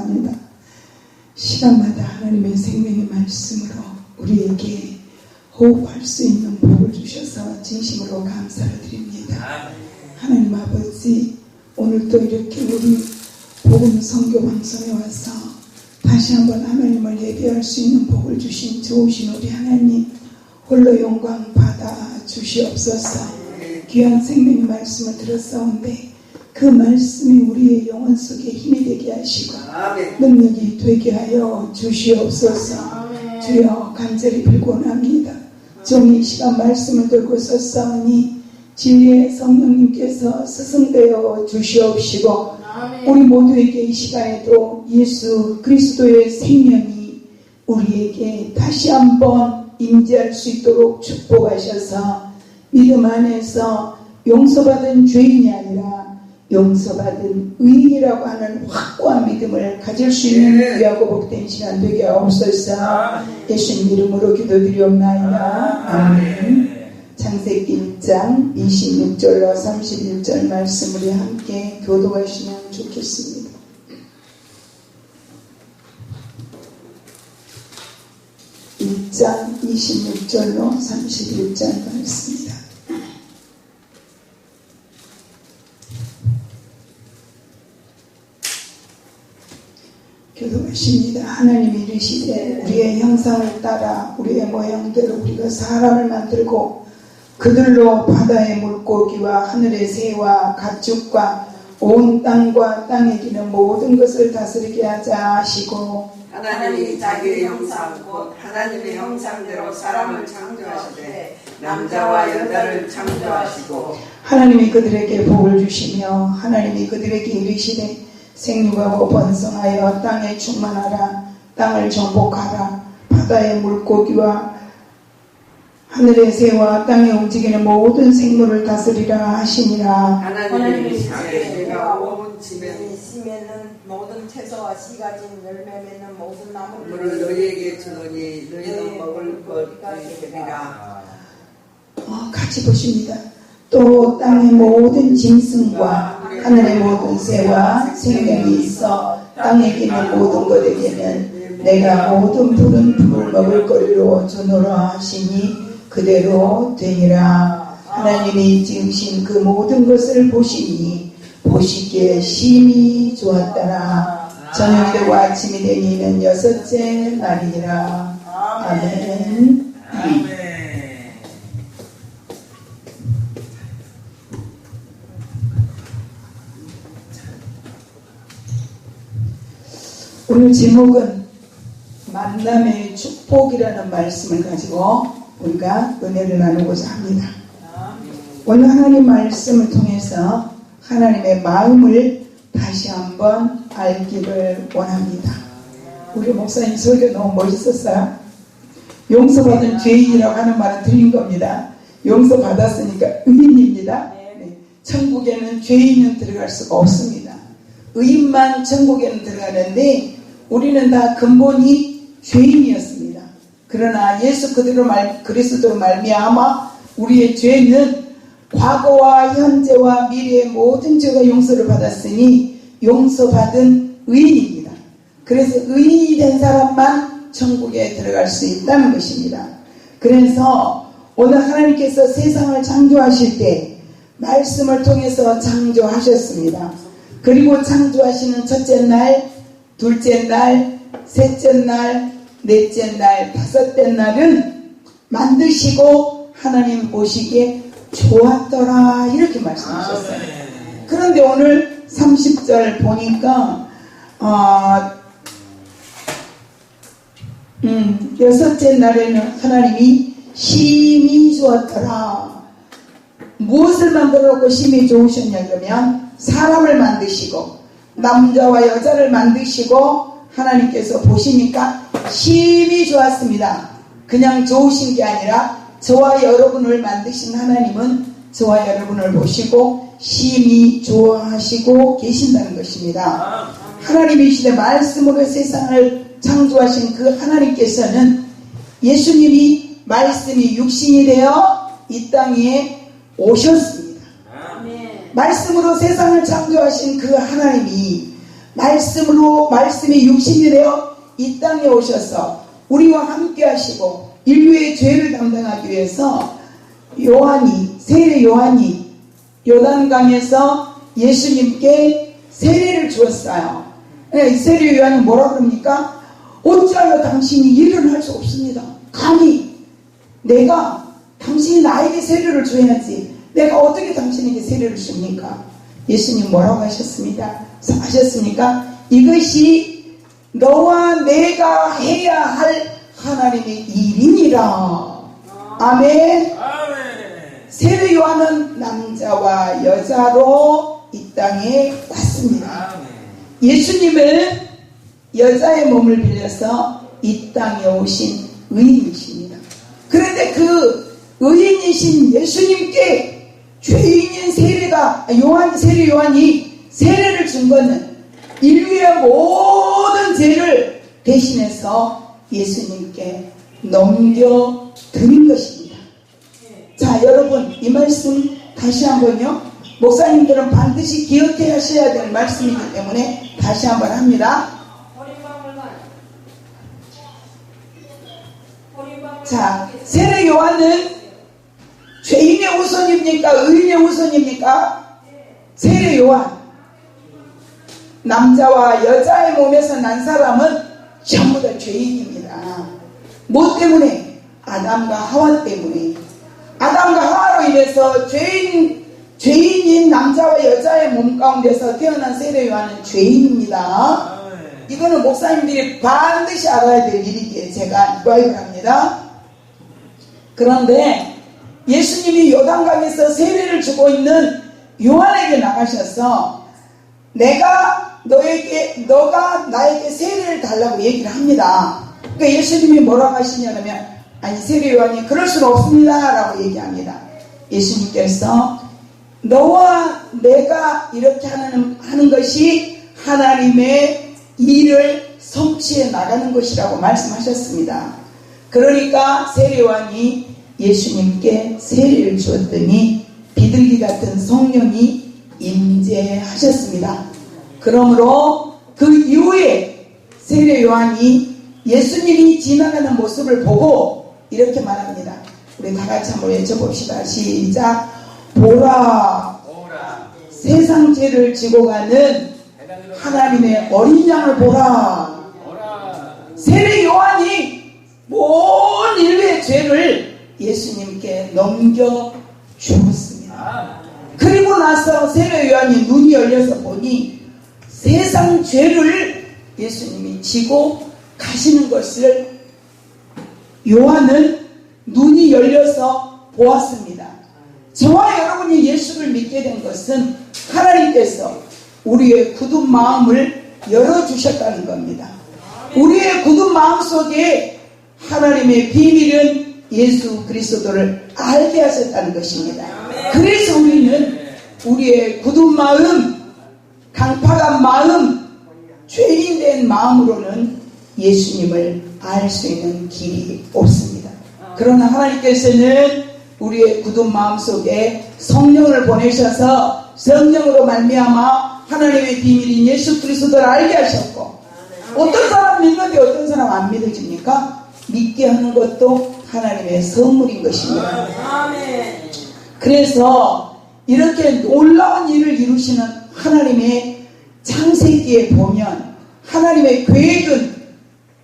감사합니다. 시간마다 하나님의 생명의 말씀으로 우리에게 호흡할 수 있는 복을 주셔서 진심으로 감사를 드립니다. 하나님 아버지, 오늘도 이렇게 우리 복음 선교 방송에 와서 다시 한번 하나님을 예배할 수 있는 복을 주신 좋으신 우리 하나님, 홀로 영광 받아 주시옵소서. 귀한 생명의 말씀을 들었사온데 그 말씀이 우리의 영혼 속에 힘이 되게 하시고 능력이 되게 하여 주시옵소서. 주여 간절히 빌곤합니다. 종이 시간 말씀을 들고 섰사오니 진리의 성령님께서 스승되어 주시옵시고 우리 모두에게 이 시간에도 예수 그리스도의 생명이 우리에게 다시 한번 임재할 수 있도록 축복하셔서 믿음 안에서 용서받은 죄인이 아니라 용서받은 의인이라고 하는 확고한 믿음을 가질 수 있는 귀하고 복된 시간 되게 하옵소서. 예수님 이름으로 기도드리옵나이다. 아멘. 창세기 1장 26절로 31절 말씀 우리 함께 교도하시면 좋겠습니다. (1장 26절로 31절) 말씀입니다. 교도하십니다. 하나님이 이르시되 우리의 형상을 따라 우리의 모양대로 우리가 사람을 만들고 그들로 바다의 물고기와 하늘의 새와 가축과 온 땅과 땅에 기는 모든 것을 다스리게 하자 하시고 하나님이 자기의 형상 곧 하나님의 형상대로 사람을 창조하시되 남자와 여자를 창조하시고 하나님이 그들에게 복을 주시며 하나님이 그들에게 이르시되 생육하고 번성하여 땅에 충만하라. 땅을 정복하라. 바다의 물고기와 하늘의 새와 땅에 움직이는 모든 생물을 다스리라 하시니라. 하나님이 자기가 온 지면은 모든 채소와 씨 가진 열매 맺는 모든 나무를 너희에게 주노니 너희는 먹을 것이니라. 같이 보십니다. 또 땅의 모든 짐승과 하늘의 모든 새와 생명이 있어 땅에 기는 모든 것에게는 내가 모든 푸른 풀을 먹을 거리로 주노라 하시니 그대로 되니라. 하나님이 지으신 그 모든 것을 보시니 보시기에 심히 좋았더라. 저녁이 되고 아침이 되니는 여섯째 날이니라. 아멘. 오늘 제목은 만남의 축복이라는 말씀을 가지고 우리가 은혜를 나누고자 합니다. 오늘 하나님 말씀을 통해서 하나님의 마음을 다시 한번 알기를 원합니다. 우리 목사님 설교 너무 멋있었어요. 용서받은 죄인이라고 하는 말은 드린 겁니다. 용서받았으니까 의인입니다. 네. 천국에는 죄인은 들어갈 수가 없습니다. 의인만 천국에는 들어가는데 우리는 다 근본이 죄인이었습니다. 그러나 예수 그리스도로 말미암아 우리의 죄는 과거와 현재와 미래의 모든 죄가 용서를 받았으니 용서받은 의인입니다. 그래서 의인이 된 사람만 천국에 들어갈 수 있다는 것입니다. 그래서 오늘 하나님께서 세상을 창조하실 때 말씀을 통해서 창조하셨습니다. 그리고 창조하시는 첫째 날, 둘째 날, 셋째 날, 넷째 날, 다섯째 날은 만드시고 하나님 보시기에 좋았더라 이렇게 말씀하셨어요. 그런데 오늘 30절 보니까 여섯째 날에는 하나님이 심히 좋았더라. 무엇을 만들어 놓고 심히 좋으셨냐 그러면 사람을 만드시고 남자와 여자를 만드시고 하나님께서 보시니까 심히 좋았습니다. 그냥 좋으신 게 아니라 저와 여러분을 만드신 하나님은 저와 여러분을 보시고 심히 좋아하시고 계신다는 것입니다. 하나님이 시대 말씀으로 세상을 창조하신 그 하나님께서는 예수님이 말씀이 육신이 되어 이 땅에 오셨습니다. 말씀으로 세상을 창조하신 그 하나님이 말씀이 육신이 되어 이 땅에 오셔서 우리와 함께 하시고 인류의 죄를 담당하기 위해서 세례 요한이 요단강에서 예수님께 세례를 주었어요. 세례 요한이 뭐라 그럽니까? 어찌하여 당신이 일을 할 수 없습니다. 감히 당신이 나에게 세례를 줘야지. 내가 어떻게 당신에게 세례를 줍니까? 예수님 뭐라고 하셨습니까? 이것이 너와 내가 해야 할 하나님의 일이니라. 아멘. 세례 요한은 남자와 여자로 이 땅에 왔습니다. 예수님은 여자의 몸을 빌려서 이 땅에 오신 의인이십니다. 그런데 그 의인이신 예수님께 죄인인 세례 요한이 세례를 준 것은 인류의 모든 죄를 대신해서 예수님께 넘겨드린 것입니다. 자, 여러분, 이 말씀 다시 한번요. 목사님들은 반드시 기억해 하셔야 될 말씀이기 때문에 다시 한번 합니다. 자, 세례 요한은 죄인의 우선입니까? 의인의 우선입니까? 세례 요한. 남자와 여자의 몸에서 난 사람은 전부 다 죄인입니다. 뭐 때문에? 아담과 하와 때문에. 아담과 하와로 인해서 죄인인 남자와 여자의 몸 가운데서 태어난 세례 요한은 죄인입니다. 이거는 목사님들이 반드시 알아야 될 일이기에 제가 이바이를 합니다. 그런데 예수님이 요단강에서 세례를 주고 있는 요한에게 나가셔서 너가 나에게 세례를 달라고 얘기를 합니다. 그러니까 예수님이 뭐라고 하시냐면, 세례 요한이 그럴 수는 없습니다 라고 얘기합니다. 예수님께서 너와 내가 이렇게 하는 것이 하나님의 일을 성취해 나가는 것이라고 말씀하셨습니다. 그러니까 세례 요한이 예수님께 세례를 주었더니 비둘기 같은 성령이 임재하셨습니다. 그러므로 그 이후에 세례 요한이 예수님이 지나가는 모습을 보고 이렇게 말합니다. 우리 다 같이 한번 외쳐봅시다. 시작. 보라, 세상 죄를 지고 가는 하나님의 어린 양을 보라. 세례 요한이 온 인류의 죄를 예수님께 넘겨주었습니다. 그리고 나서 세례 요한이 눈이 열려서 보니 세상 죄를 예수님이 지고 가시는 것을 요한은 눈이 열려서 보았습니다. 저와 여러분이 예수를 믿게 된 것은 하나님께서 우리의 굳은 마음을 열어주셨다는 겁니다. 우리의 굳은 마음 속에 하나님의 비밀은 예수 그리스도를 알게 하셨다는 것입니다. 그래서 우리는 우리의 굳은 마음, 강팍한 마음, 죄인된 마음으로는 예수님을 알 수 있는 길이 없습니다. 그러나 하나님께서는 우리의 굳은 마음 속에 성령을 보내셔서 성령으로 말미암아 하나님의 비밀인 예수 그리스도를 알게 하셨고, 어떤 사람 믿는데 어떤 사람 안 믿어집니까? 믿게 하는 것도 하나님의 선물인 것입니다. 그래서 이렇게 놀라운 일을 이루시는 하나님의 창세기에 보면 하나님의 계획은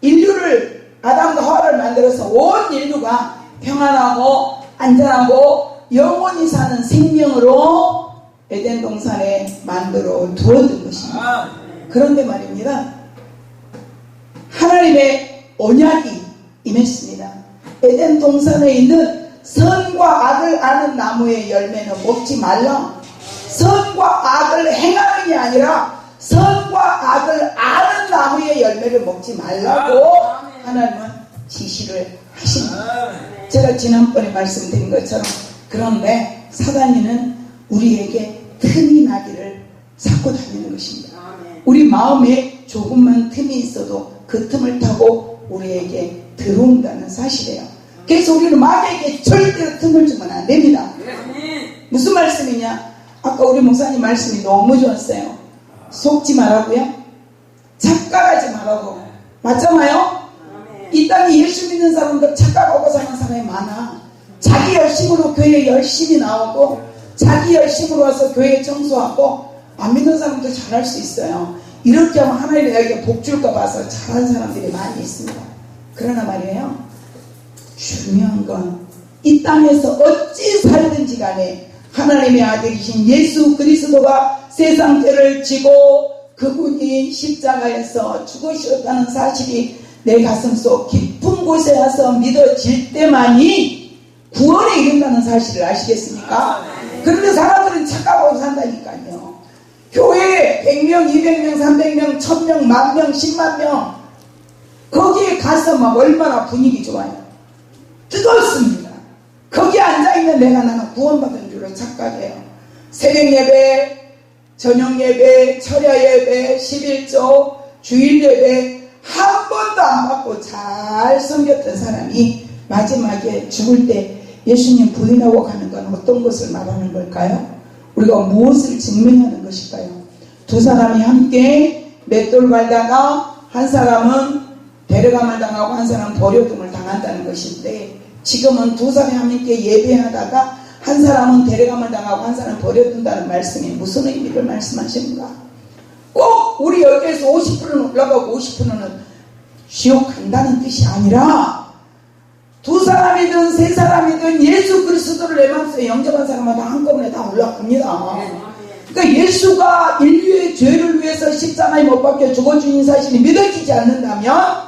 인류를, 아담과 하와를 만들어서 온 인류가 평안하고 안전하고 영원히 사는 생명으로 에덴 동산에 만들어 두었던 것입니다. 그런데 말입니다, 하나님의 언약이 임했습니다. 에덴 동산에 있는 선과 악을 아는 나무의 열매는 먹지 말라. 선과 악을 행하는 게 아니라 선과 악을 아는 나무의 열매를 먹지 말라고 하나님은 지시를 하십니다. 제가 지난번에 말씀드린 것처럼, 그런데 사단이는 우리에게 틈이 나기를 찾고 다니는 것입니다. 우리 마음에 조금만 틈이 있어도 그 틈을 타고 우리에게 들어온다는 사실이에요. 그래서 우리는 마귀에게 절대로 틈을 주면 안 됩니다. 무슨 말씀이냐? 아까 우리 목사님 말씀이 너무 좋았어요. 속지 말라고요? 착각하지 말라고. 맞잖아요? 이 땅에 예수 믿는 사람들 착각하고 사는 사람이 많아. 자기 열심으로 교회 열심히 나오고 자기 열심으로 와서 교회 청소하고 안 믿는 사람도 잘할 수 있어요. 이렇게 하면 하나님 내게 복 줄까 봐서 잘하는 사람들이 많이 있습니다. 그러나 말이에요, 중요한 건 이 땅에서 어찌 살든지 간에 하나님의 아들이신 예수 그리스도가 세상 죄를 지고 그분이 십자가에서 죽으셨다는 사실이 내 가슴속 깊은 곳에 와서 믿어질 때만이 구원에 이른다는 사실을 아시겠습니까? 그런데 사람들은 착각하고 산다니까요. 교회에 100명, 200명, 300명, 1000명, 10,000명, 100,000명 거기에 가서 막 얼마나 분위기 좋아요. 뜨겁습니다. 거기에 앉아있는 내가 나는 구원받은 줄로 착각해요. 새벽 예배, 저녁 예배, 철야 예배, 11조, 주일 예배 한 번도 안 받고 잘 섬겼던 사람이 마지막에 죽을 때 예수님 부인하고 가는 건 어떤 것을 말하는 걸까요? 우리가 무엇을 증명하는 것일까요? 두 사람이 함께 맷돌 갈다가 한 사람은 데려감을 당하고 한 사람은 버려둠을 당한다는 것인데, 지금은 두 사람이 함께 예배하다가 한 사람은 데려감을 당하고 한 사람은 버려둔다는 말씀이 무슨 의미를 말씀하십니까? 꼭 우리 여기에서 50%는 올라가고 50%는 지옥 간다는 뜻이 아니라, 두 사람이든 세 사람이든 예수 그리스도를 내 마음속에 영접한 사람마다 한꺼번에 다 올라갑니다. 그러니까 예수가 인류의 죄를 위해서 십자가에 못 박혀 죽어주신 사실이 믿어지지 않는다면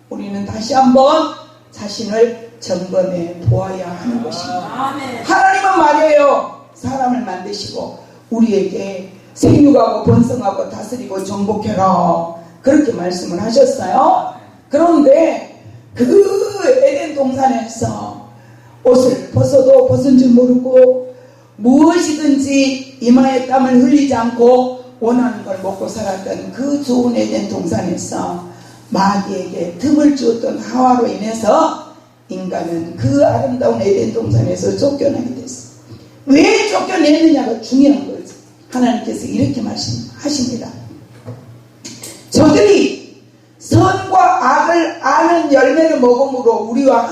우리는 다시 한번 자신을 점검해 보아야 하는 것입니다. 하나님은 말이에요, 사람을 만드시고 우리에게 생육하고 번성하고 다스리고 정복해라 그렇게 말씀을 하셨어요. 그런데 그 에덴 동산에서 옷을 벗어도 벗은 줄 모르고 무엇이든지 이마에 땀을 흘리지 않고 원하는 걸 먹고 살았던 그 좋은 에덴 동산에서 마귀에게 틈을 주었던 하와로 인해서 인간은 그 아름다운 에덴 동산에서 쫓겨나게 됐어요. 왜 쫓겨내느냐가 중요한 거죠. 하나님께서 이렇게 말씀하십니다. 저들이 선과 악을 아는 열매를 먹음으로 우리와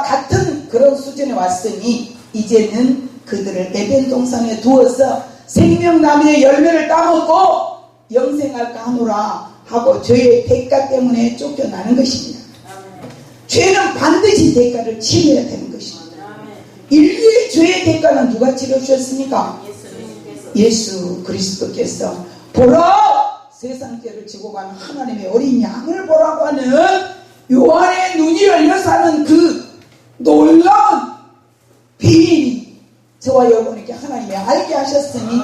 같은 그런 수준에 왔으니 이제는 그들을 에덴 동산에 두어서 생명나무의 열매를 따먹고 영생할까 하노라 하고 죄의 대가 때문에 쫓겨나는 것입니다. 죄는 반드시 대가를 치러야 되는 것입니다. 인류의 죄의 대가는 누가 치러주셨습니까? 예수 그리스도께서 보라 세상 죄를 지고 가는 하나님의 어린 양을 보라고 하는 요한의 눈이 열려서 하는 그 놀라운 비밀이 저와 여러분에게 하나님이 알게 하셨으니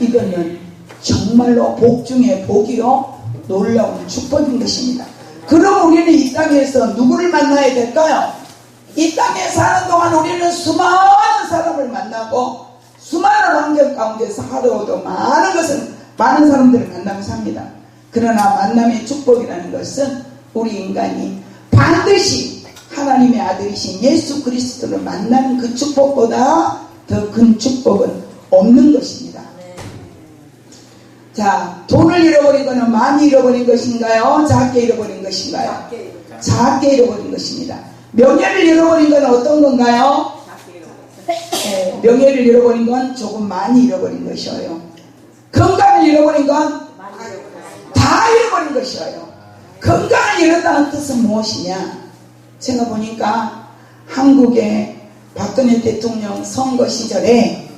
이거는 정말로 복 중에 복이요 놀라운 축복인 것입니다. 그럼 우리는 이 땅에서 누구를 만나야 될까요? 이 땅에 사는 동안 우리는 수많은 사람을 만나고 수많은 환경 가운데서 하루도 많은 사람들을 만나고 삽니다. 그러나 만남의 축복이라는 것은 우리 인간이 반드시 하나님의 아들이신 예수 그리스도를 만나는 그 축복보다 더 큰 축복은 없는 것입니다. 자, 돈을 잃어버린 것은 많이 잃어버린 것인가요? 작게 잃어버린 것인가요? 작게 잃어버린 것입니다. 명예를 잃어버린 건 어떤 건가요? 네, 명예를 잃어버린 건 조금 많이 잃어버린 것이에요. 건강을 잃어버린 건 다 잃어버린 것이에요. 건강을 잃었다는 뜻은 무엇이냐? 제가 보니까 한국의 박근혜 대통령 선거 시절에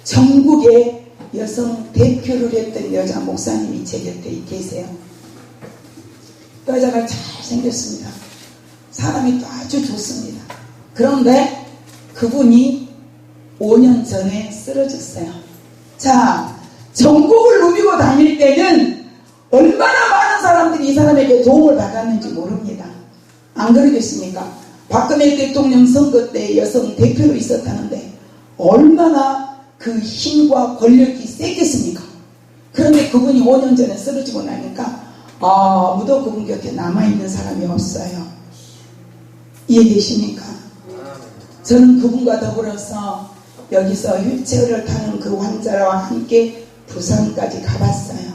전국의 여성 대표를 했던 여자 목사님이 제 곁에 계세요. 여자가 잘생겼습니다. 사람이 또 아주 좋습니다. 그런데 그분이 5년 전에 쓰러졌어요. 자, 전국을 누비고 다닐 때는 얼마나 많은 사람들이 이 사람에게 도움을 받았는지 모릅니다. 안 그러겠습니까? 박근혜 대통령 선거 때 여성 대표로 있었다는데 얼마나 그 힘과 권력이 세겠습니까? 그런데 그분이 5년 전에 쓰러지고 나니까 아무도 그분 곁에 남아있는 사람이 없어요. 이해되십니까? 저는 그분과 더불어서 여기서 휠체어를 타는 그 환자와 함께 부산까지 가봤어요.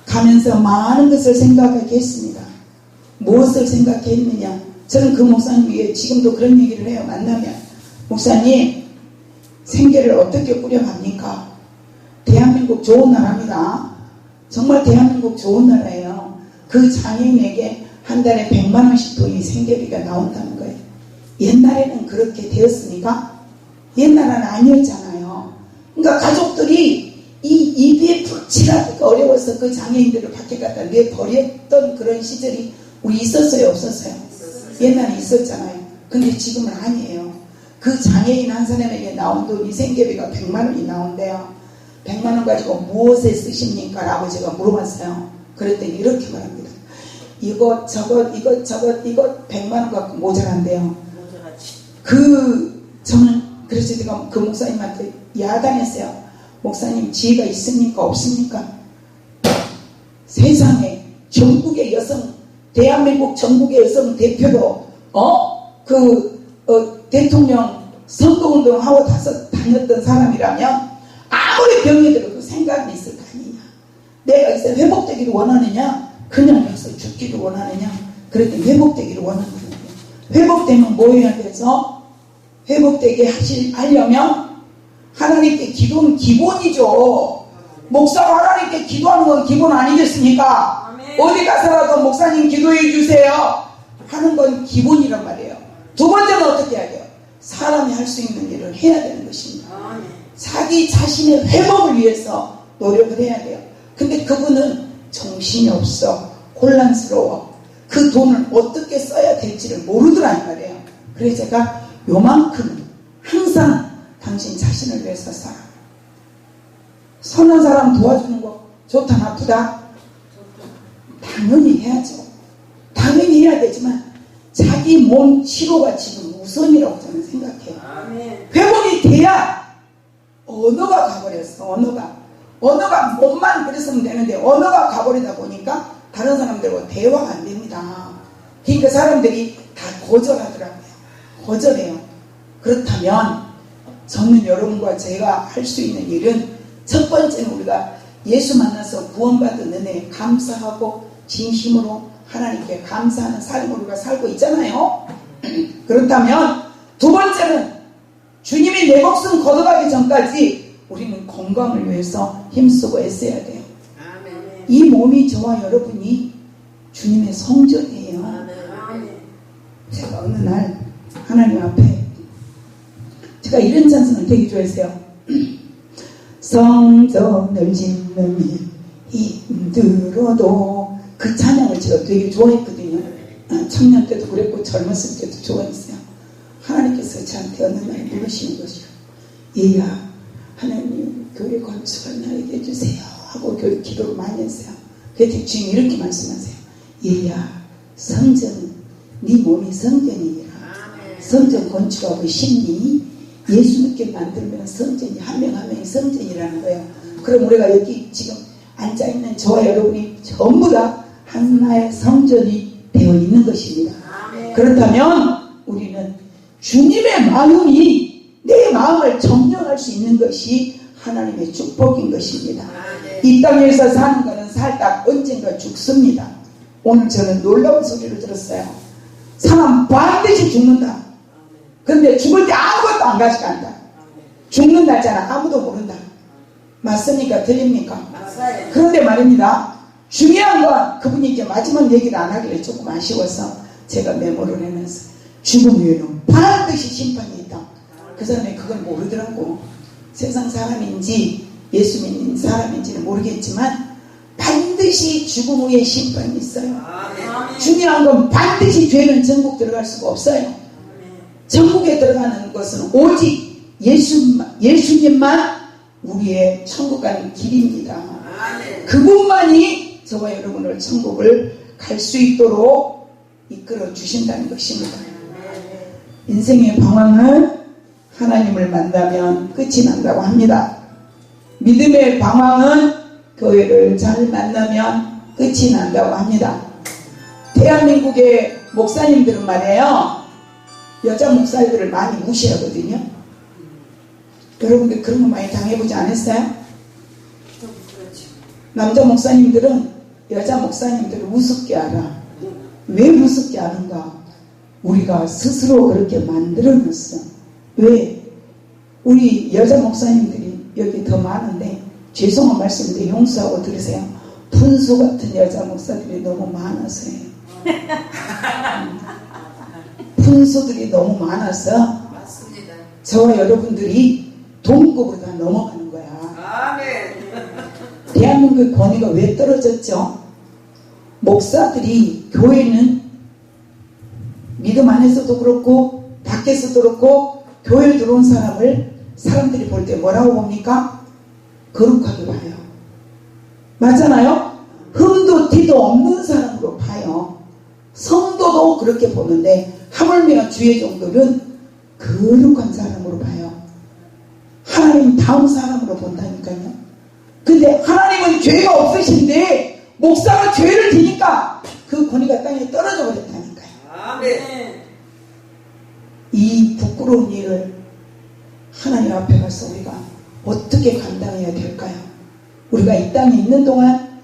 가면서 많은 것을 생각하게 했습니다. 무엇을 생각했느냐? 저는 그 목사님에게 지금도 그런 얘기를 해요. 만나면 목사님, 생계를 어떻게 꾸려갑니까? 대한민국 좋은 나라입니다. 정말 대한민국 좋은 나라예요. 그 장애인에게 한 달에 100만 원씩 돈이 생계비가 나온다는 거예요. 옛날에는 그렇게 되었습니까? 옛날은 아니었잖아요. 그러니까 가족들이 이 EBF 치라기가 어려워서 그 장애인들을 밖에 갖다 내버렸던 그런 시절이 우리 있었어요, 없었어요? 옛날에 있었잖아요. 근데 지금은 아니에요. 그 장애인 한 사람에게 나온 돈이 생계비가 100만 원이 나온대요. 100만 원 가지고 무엇에 쓰십니까? 라고 제가 물어봤어요. 그랬더니 이렇게 말합니다. 이거 100만 원 갖고 모자란대요. 저는 그래서 제가 그 목사님한테 야단했어요. 목사님, 지혜가 있습니까? 없습니까? 세상에 전국의 여성, 대한민국 전국의 여성 대표로 대통령 선거운동 하고 다녔던 사람이라면 아무리 병이 들어도 생각이 있을 거 아니냐. 내가 여기서 회복되기를 원하느냐, 그냥 여기서 죽기를 원하느냐. 그랬더니 회복되기를 원하거든요. 회복되면 뭐 해야 되죠? 회복되게 하려면 하나님께 기도는 기본이죠. 목사가 하나님께 기도하는 건 기본 아니겠습니까? 아멘. 어디 가서라도 목사님 기도해 주세요 하는 건 기본이란 말이에요. 두 번째는 어떻게 해야 돼요? 사람이 할 수 있는 일을 해야 되는 것입니다. 아멘. 자기 자신의 회복을 위해서 노력을 해야 돼요. 근데 그분은 정신이 없어, 혼란스러워, 그 돈을 어떻게 써야 될지를 모르더란 말이에요. 그래서 제가 요만큼은 항상 당신 자신을 위해서 살아. 선한 사람 도와주는 거 좋다 나쁘다? 당연히 해야죠. 당연히 해야 되지만 자기 몸 치료가 지금 우선이라고 저는 생각해요. 아멘. 회복이 돼야 언어가 가버렸어. 언어가 몸만 그랬으면 되는데 언어가 가버리다 보니까 다른 사람들과 대화가 안 됩니다. 그러니까 사람들이 다 거절하더라고요. 거절해요. 그렇다면 저는 여러분과 제가 할 수 있는 일은 첫 번째는 우리가 예수 만나서 구원받은 은혜에 감사하고 진심으로 하나님께 감사하는 삶을 우리가 살고 있잖아요. 그렇다면 두 번째는 주님이 내 목숨 걷어가기 전까지 우리는 건강을 위해서 힘쓰고 애써야 돼요. 아멘. 이 몸이 저와 여러분이 주님의 성전이에요. 아멘. 제가 어느 날 하나님 앞에 제가 이런 찬송을 되게 좋아했어요. 성전을 짓는 힘들어도, 그 찬양을 제가 되게 좋아했거든요. 청년 때도 그랬고 젊었을 때도 좋아했어요. 하나님께서 저한테 어느 날 물으시는 것이요. 얘야, 하나님 교회 건축을 나에게 해주세요 하고 교회 기도를 많이 했어요. 그때 주님 이렇게 말씀하세요. 얘야, 성전, 네 몸이 성전이니라. 성전 건축하고 싶니? 예수 믿게 만들면 성전이, 한 명 한 명이 성전이라는 거예요. 그럼 우리가 여기 지금 앉아있는 저와 여러분이 전부 다 하나의 성전이 되어 있는 것입니다. 그렇다면 우리는 주님의 마음이 내 마음을 점령할 수 있는 것이 하나님의 축복인 것입니다. 이 땅에서 사는 것은 살다 언젠가 죽습니다. 오늘 저는 놀라운 소리를 들었어요. 사람 반드시 죽는다. 근데 죽을 때 아무것도 안 가져간다. 죽는 날짜는 아무도 모른다. 맞습니까? 틀립니까? 맞아요. 그런데 말입니다. 중요한 건 그분이 이제 마지막 얘기를 안 하길래 조금 아쉬워서 제가 메모를 해놨어요. 죽음 후에는 반드시 심판이 있다. 그 사람이 그걸 모르더라고. 세상 사람인지 예수 믿는 사람인지는 모르겠지만 반드시 죽음 후에 심판이 있어요. 아멘. 중요한 건 반드시 죄는 천국 들어갈 수가 없어요. 천국에 들어가는 것은 오직 예수님만 우리의 천국 가는 길입니다. 아멘. 그분만이 저와 여러분을 천국을 갈 수 있도록 이끌어 주신다는 것입니다. 인생의 방황은 하나님을 만나면 끝이 난다고 합니다. 믿음의 방황은 교회를 잘 만나면 끝이 난다고 합니다. 대한민국의 목사님들은 말이에요, 여자 목사들을 많이 무시하거든요. 여러분들 그런 거 많이 당해보지 않았어요? 남자 목사님들은 여자 목사님들을 우습게 알아. 왜 우습게 아는가? 우리가 스스로 그렇게 만들어놨어. 왜? 우리 여자 목사님들이 여기 더 많은데, 죄송한 말씀인데 용서하고 들으세요. 분수 같은 여자 목사들이 너무 많아서요. 분수들이 너무 많아서 맞습니다. 저와 여러분들이 동급으로 다 넘어가는 거야. 아멘. 대한민국의 권위가 왜 떨어졌죠? 목사들이, 교회는 믿음 안에서도 그렇고 밖에서도 그렇고 교회에 들어온 사람들이 볼 때 뭐라고 봅니까? 거룩하게 봐요. 맞잖아요? 흠도 티도 없는 사람으로 봐요. 성도도 그렇게 보는데 하물며 주의 종들은 거룩한 사람으로 봐요. 하나님 다음 사람으로 본다니까요. 근데 하나님은 죄가 없으신데 목사가 죄를 지니까 그 권위가 땅에 떨어져 버렸다니까요. 아멘. 이 부끄러운 일을 하나님 앞에 가서 우리가 어떻게 감당해야 될까요? 우리가 이 땅에 있는 동안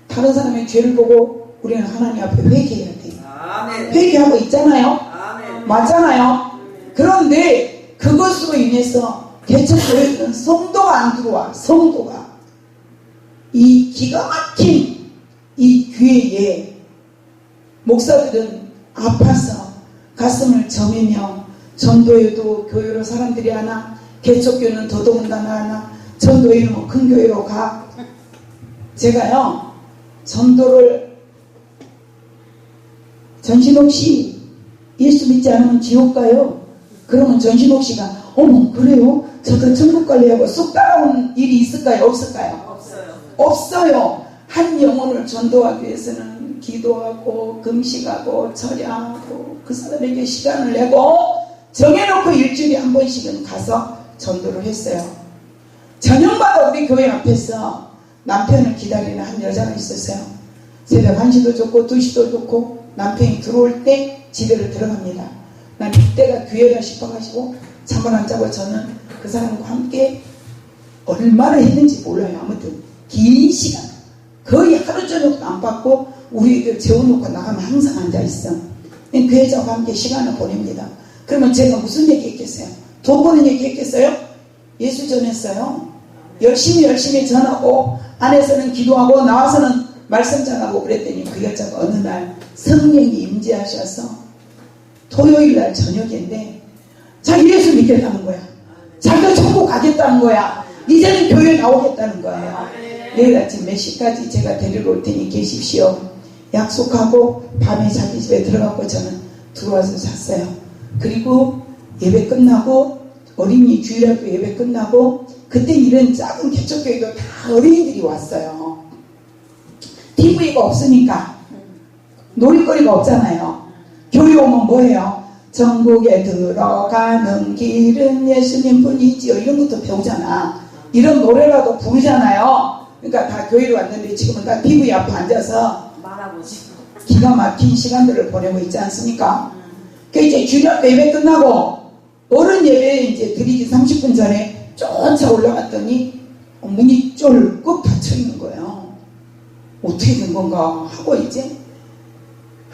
다른 사람의 죄를 보고 우리는 하나님 앞에 회개해야 돼요. 아멘. 회개하고 있잖아요. 아멘. 맞잖아요. 그런데 그것으로 인해서 개척교회는 성도가 안 들어와. 성도가 이 기가 막힌 이 기회에 목사들은 아파서 가슴을 저매며 전도회도 교회로 사람들이 하나, 개척교회는 더더군다나 하나, 전도회는 큰 교회로 가. 제가요 전도를, 전신옥 씨 예수 믿지 않으면 지옥 가요. 그러면 전신옥 씨가 어머 그래요? 저도 천국 갈래하고 쑥 따라온 일이 있을까요? 없을까요? 없어요. 없어요. 한 영혼을 전도하기 위해서는 기도하고 금식하고 절야하고 그 사람에게 시간을 내고 정해놓고 일주일에 한 번씩은 가서 전도를 했어요. 저녁마다 우리 교회 앞에서 남편을 기다리는 한 여자가 있었어요. 새벽 1시도 좋고 2시도 좋고 남편이 들어올 때 집에를 들어갑니다. 난 이때가 기회다 싶어가지고 잠을 안 자고 저는 그 사람과 함께 얼마나 했는지 몰라요. 아무튼 긴 시간 거의 하루 저녁도 안 받고 우리 애들 재워놓고 나가면 항상 앉아있어. 그 여자와 함께 시간을 보냅니다. 그러면 제가 무슨 얘기 했겠어요? 돈 버는 얘기 했겠어요? 예수 전했어요. 열심히 전하고 안에서는 기도하고 나와서는 말씀 전하고 그랬더니 그 여자가 어느 날 성령이 임재하셔서 토요일날 저녁인데 자기 예수 믿겠다는 거야. 자기가 천국 가겠다는 거야. 이제는 교회 나오겠다는 거예요. 내일 아침 몇 시까지 제가 데리러 올 테니 계십시오. 약속하고 밤에 자기 집에 들어가고 저는 들어와서 잤어요. 그리고 예배 끝나고 어린이 주일학교 예배 끝나고 그때 이런 작은 개척교회도 다 어린이들이 왔어요. TV가 없으니까 놀이거리가 없잖아요. 교회 오면 뭐예요? 전국에 들어가는 길은 예수님 뿐이지요. 이런 것도 배우잖아. 이런 노래라도 부르잖아요. 그러니까 다 교회로 왔는데 지금은 다 TV 앞에 앉아서 말아보지. 기가 막힌 시간들을 보내고 있지 않습니까? 그 이제 주일학교 예배 끝나고 어른 예배 이제 드리기 30분 전에 쫓아 올라갔더니 문이 쫄꾹 닫혀 있는 거예요. 어떻게 된 건가 하고 이제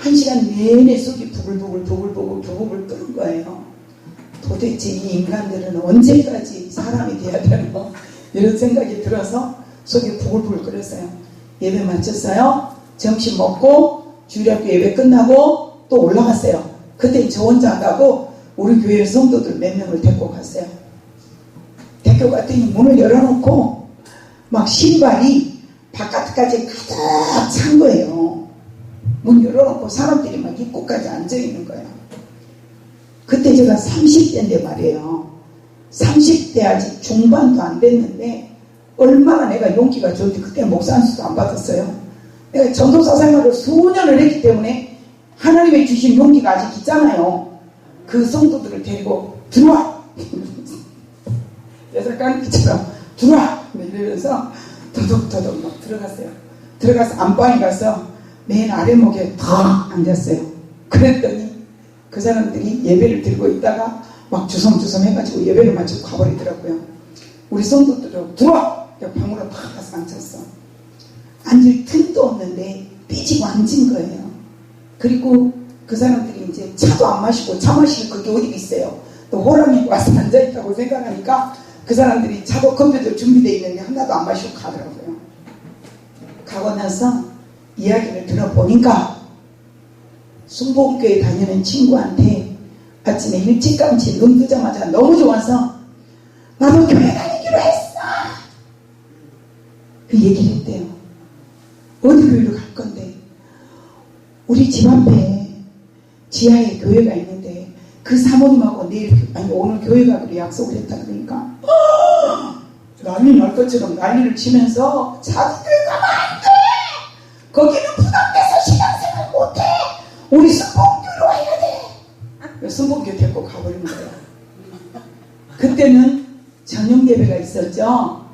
1시간 내내 속이 부글부글 끓는 거예요. 도대체 이 인간들은 언제까지 사람이 돼야 되는 거 이런 생각이 들어서 속이 부글부글 끓였어요. 예배 마쳤어요. 점심 먹고 주일학교 예배 끝나고 또 올라갔어요. 그때 저 혼자 안 가고 우리 교회 성도들 몇 명을 데리고 갔어요. 데리고 갔더니 문을 열어놓고 막 신발이 바깥까지 가득 찬 거예요. 문 열어놓고 사람들이 막 입구까지 앉아있는 거예요. 그때 제가 30대인데 말이에요. 30대 아직 중반도 안 됐는데 얼마나 내가 용기가 좋은지 그때 목사 안수도 안 받았어요. 내가 전도사 생활을 수년을 했기 때문에 하나님의 주신 용기가 아직 있잖아요. 그 성도들을 데리고 들어와! 여자 깡패처럼 들어와! 이러면서 더덕더덕 막 들어갔어요. 들어가서 안방에 가서 맨 아래목에 탁 앉았어요. 그랬더니 그 사람들이 예배를 들고 있다가 막 주섬주섬 해가지고 예배를 마치고 가버리더라고요. 우리 성도들은 들어와! 방으로 탁 가서 앉았어. 앉을 틈도 없는데 삐지고 앉은 거예요. 그리고 그 사람들이 이제 차도 안 마시고 차 마실 그게 어디 있어요. 또 호랑이 와서 앉아있다고 생각하니까 그 사람들이 차도 커피도 준비되어 있는데 하나도 안 마시고 가더라고요. 가고 나서 이야기를 들어보니까 순복음교회 다니는 친구한테 아침에 일찌감치 눈 뜨자마자 너무 좋아서 나도 교회 다니기로 했어. 그 얘기를 했대요. 어디 교회로 갈 건데? 우리 집 앞에 지하에 교회가 있는데 그 사모님하고 오늘 교회 가기로 약속을 했다 그러니까 난리 날 것처럼 난리를 치면서 자기 교회 가면 안 돼! 거기는 부담돼서 신앙생활 못해! 우리 순복음교회로 와야 돼! 순복음교회 데리고 가버린 거예요. 그때는 저녁 예배가 있었죠.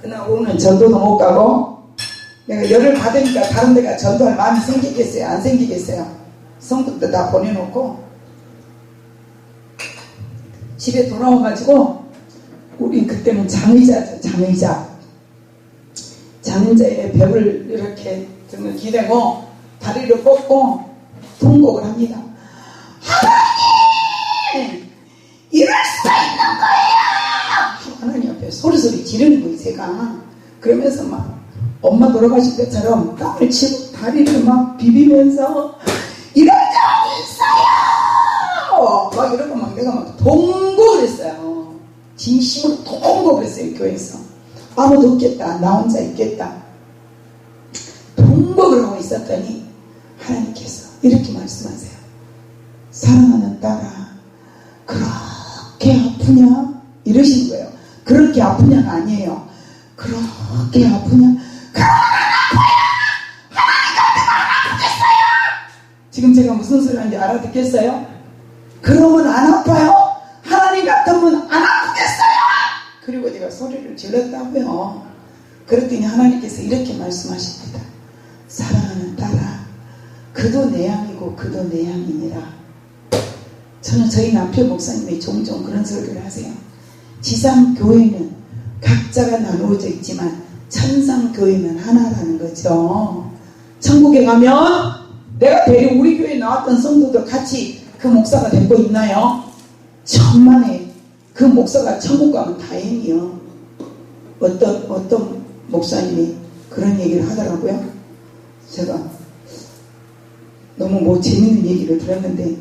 그날 오늘은 전도도 못 가고 내가 열을 받으니까 다른 데가 전도할 마음이 생기겠어요? 안 생기겠어요? 성도들 다 보내놓고 집에 돌아와가지고 우리 그때는 장의자죠. 장의자에 벽을 이렇게 등을 기대고 다리를 뻗고 통곡을 합니다. 하나님! 이럴 수가 있는 거예요! 하나님 앞에 소리소리 지르는 거예요. 제가 그러면서 막 엄마 돌아가신 것처럼 땀을 치고 다리를 막 비비면서 이런 적이 있어요! 막 이러고 막 내가 막 통곡을 했어요. 진심으로 통곡을 했어요. 교회에서. 아무도 없겠다. 나 혼자 있겠다. 통곡을 하고 있었더니 하나님께서 이렇게 말씀하세요. 사랑하는 딸아, 그렇게 아프냐? 이러신 거예요. 그렇게 아프냐가 아니에요. 그렇게 아프냐? 지금 제가 무슨 소리 하는지 알아듣겠어요? 그러면 안 아파요? 하나님 같으면 안 아프겠어요? 그리고 제가 소리를 질렀다고요. 그랬더니 하나님께서 이렇게 말씀하십니다. 사랑하는 딸아, 그도 내 양이고 그도 내 양이니라. 저는 저희 남편 목사님이 종종 그런 설교를 하세요. 지상 교회는 각자가 나누어져 있지만 천상 교회는 하나라는 거죠. 천국에 가면 내가 대리 우리 교회에 나왔던 성도들 같이 그 목사가 되고 있나요? 천만에 그 목사가 천국 가면 다행이요. 어떤 목사님이 그런 얘기를 하더라고요. 제가 너무 재밌는 얘기를 들었는데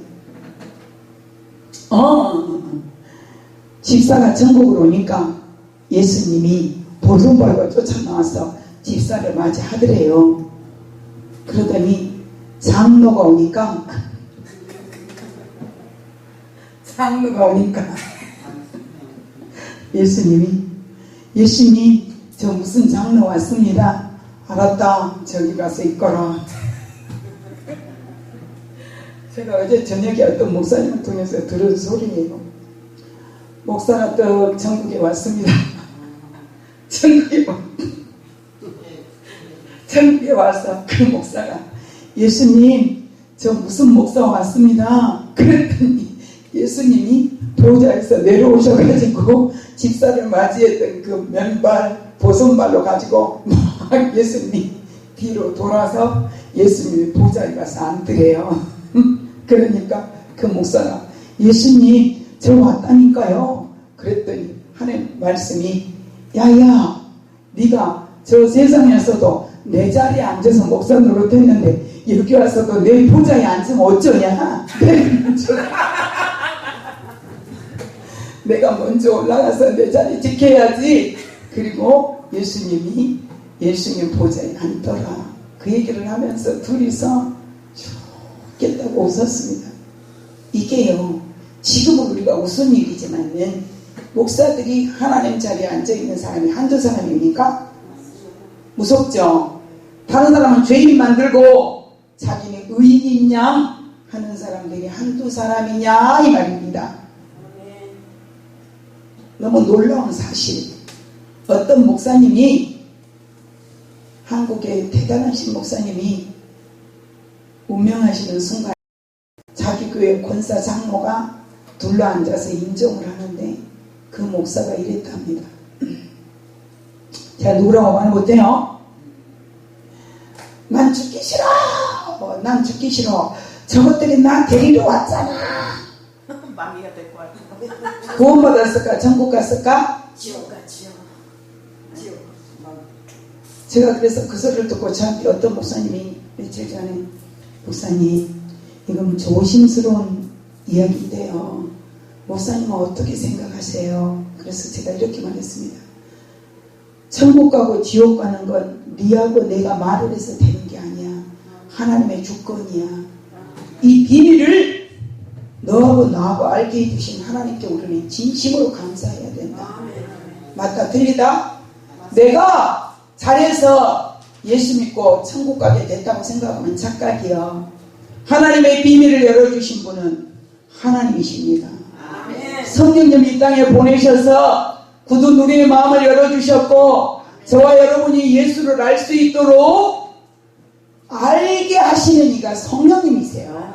집사가 천국으로 오니까 예수님이 보름발과 쫓아나와서 집사를 맞이하더래요. 그러더니 장로가 오니까 예수님 저 무슨 장로 왔습니다. 알았다. 저기 가서 있거라. 제가 어제 저녁에 어떤 목사님을 통해서 들은 소리예요. 목사가 또 천국에 왔습니다. 천국에 와서 그 목사가 예수님 저 무슨 목사 왔습니다. 그랬더니 예수님이 보좌에서 내려오셔가지고 집사를 맞이했던 그 맨발 보선발로 가지고 막 예수님 뒤로 돌아서 예수님이 보좌에 가서 앉더래요. 그러니까 그 목사가 예수님 저 왔다니까요. 그랬더니 하나님 말씀이 야야 네가 저 세상에서도 내 자리에 앉아서 목사 노릇했는데 이렇게 와서도 내 보좌에 앉으면 어쩌냐. 내가 먼저 올라가서 내 자리 지켜야지. 그리고 예수님 보좌에 앉더라. 그 얘기를 하면서 둘이서 죽겠다고 웃었습니다. 이게요 지금은 우리가 웃은 일이지만은 목사들이 하나님 자리에 앉아있는 사람이 한두 사람입니까? 무섭죠? 다른 사람은 죄인 만들고 자기는 의인인 양 하는 사람들이 한두 사람이냐 이 말입니다. 너무 놀라운 사실. 어떤 목사님이 한국의 대단하신 목사님이 운명하시는 순간 자기 교회 권사 장로가 둘러앉아서 인정을 하는데 그 목사가 이랬답니다. 제가 누구라고 말하면 어때요? 난 죽기 싫어. 난 죽기 싫어. 저것들이 나 데리러 왔잖아. 마귀가 될 것 같아. 구원 받았을까? 천국 갔을까? 지옥 가지요. 지옥. 제가 그래서 그 소리를 듣고 저한테 어떤 목사님이 며칠 전에, 목사님 이건 조심스러운 이야기인데요, 목사님은 어떻게 생각하세요? 그래서 제가 이렇게 말했습니다. 천국 가고 지옥 가는 건 니하고 내가 말을 해서 되는 게 아니야. 하나님의 주권이야. 이 비밀을 너하고 나하고 알게 해주신 하나님께 우리는 진심으로 감사해야 된다. 맞다 틀리다? 내가 잘해서 예수 믿고 천국 가게 됐다고 생각하면 착각이요. 하나님의 비밀을 열어주신 분은 하나님이십니다. 성령님 이 땅에 보내셔서 굳은 우리의 마음을 열어주셨고, 저와 여러분이 예수를 알 수 있도록 알게 하시는 이가 성령님이세요.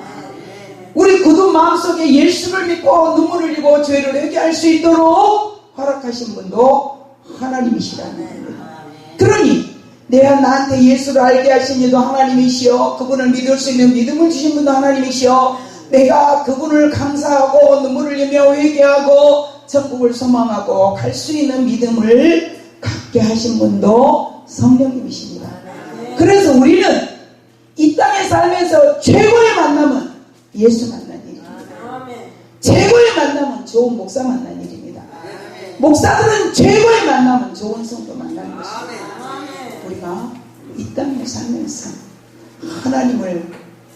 우리 굳은 마음속에 예수를 믿고 눈물을 흘리고 죄를 회개할 수 있도록 허락하신 분도 하나님이시라는 겁니다. 그러니 내가 나한테 예수를 알게 하신 이도 하나님이시여, 그분을 믿을 수 있는 믿음을 주신 분도 하나님이시여, 내가 그분을 감사하고 눈물을 흘리며 회개하고 천국을 소망하고 갈 수 있는 믿음을 갖게 하신 분도 성령님이십니다. 그래서 우리는 이 땅에 살면서 최고의 만남은 예수 만난 일입니다. 최고의 만남은 좋은 목사 만난 일입니다. 목사들은 최고의 만남은 좋은 성도 만나는 것입니다. 우리가 이 땅에 살면서 하나님을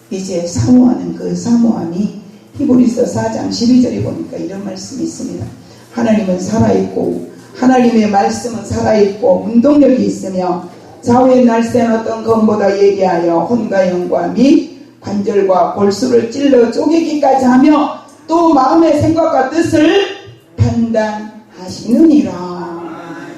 이제 사모하는 그 사모함이 히브리서 4장 12절에 보니까 이런 말씀이 있습니다. 하나님은 살아있고 하나님의 말씀은 살아있고 운동력이 있으며 좌우의 날쌘 어떤 검보다 예리하여 혼과 영과 및 관절과 골수를 찔러 쪼개기까지 하며 또 마음의 생각과 뜻을 판단하시느니라.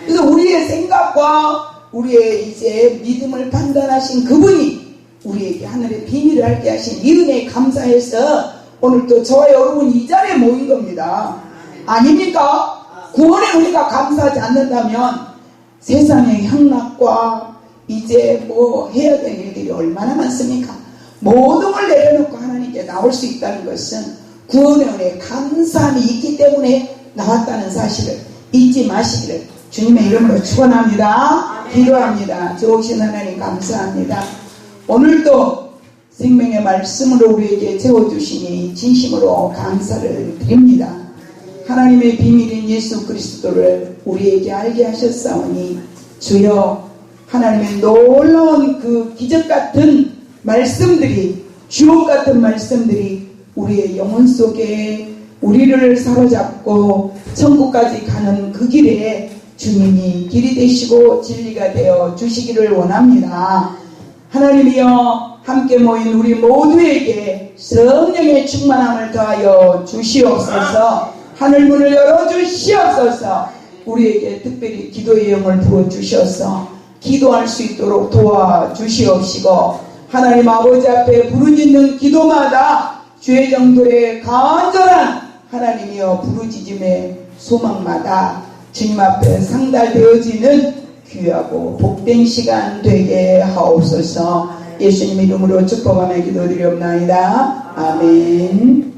그래서 우리의 생각과 우리의 이제 믿음을 판단하신 그분이 우리에게 하늘의 비밀을 알게 하신 이 은혜에 감사해서 오늘 또 저와 여러분 이 자리에 모인 겁니다. 아닙니까? 구원에 우리가 감사하지 않는다면 세상의 향락과 이제 뭐 해야 될 일들이 얼마나 많습니까? 모든 걸 내려놓고 하나님께 나올 수 있다는 것은 구원의 은혜에 감사함이 있기 때문에 나왔다는 사실을 잊지 마시기를 주님의 이름으로 축원합니다. 기도합니다. 좋으신 하나님 감사합니다. 오늘도 생명의 말씀으로 우리에게 채워주시니 진심으로 감사를 드립니다. 하나님의 비밀인 예수 그리스도를 우리에게 알게 하셨사오니 주여, 하나님의 놀라운 그 기적같은 말씀들이, 주옥같은 말씀들이 우리의 영혼 속에 우리를 사로잡고 천국까지 가는 그 길에 주님이 길이 되시고 진리가 되어 주시기를 원합니다. 하나님이여, 함께 모인 우리 모두에게 성령의 충만함을 더하여 주시옵소서. 하늘문을 열어주시옵소서. 우리에게 특별히 기도의 영을 부어주셔서 기도할 수 있도록 도와주시옵시고, 하나님 아버지 앞에 부르짖는 기도마다 주의 정도의 간절한 하나님이여 부르짖음의 소망마다 주님 앞에 상달되어지는 귀하고 복된 시간 되게 하옵소서. 예수님 이름으로 축복하며 기도드리옵나이다. 아멘.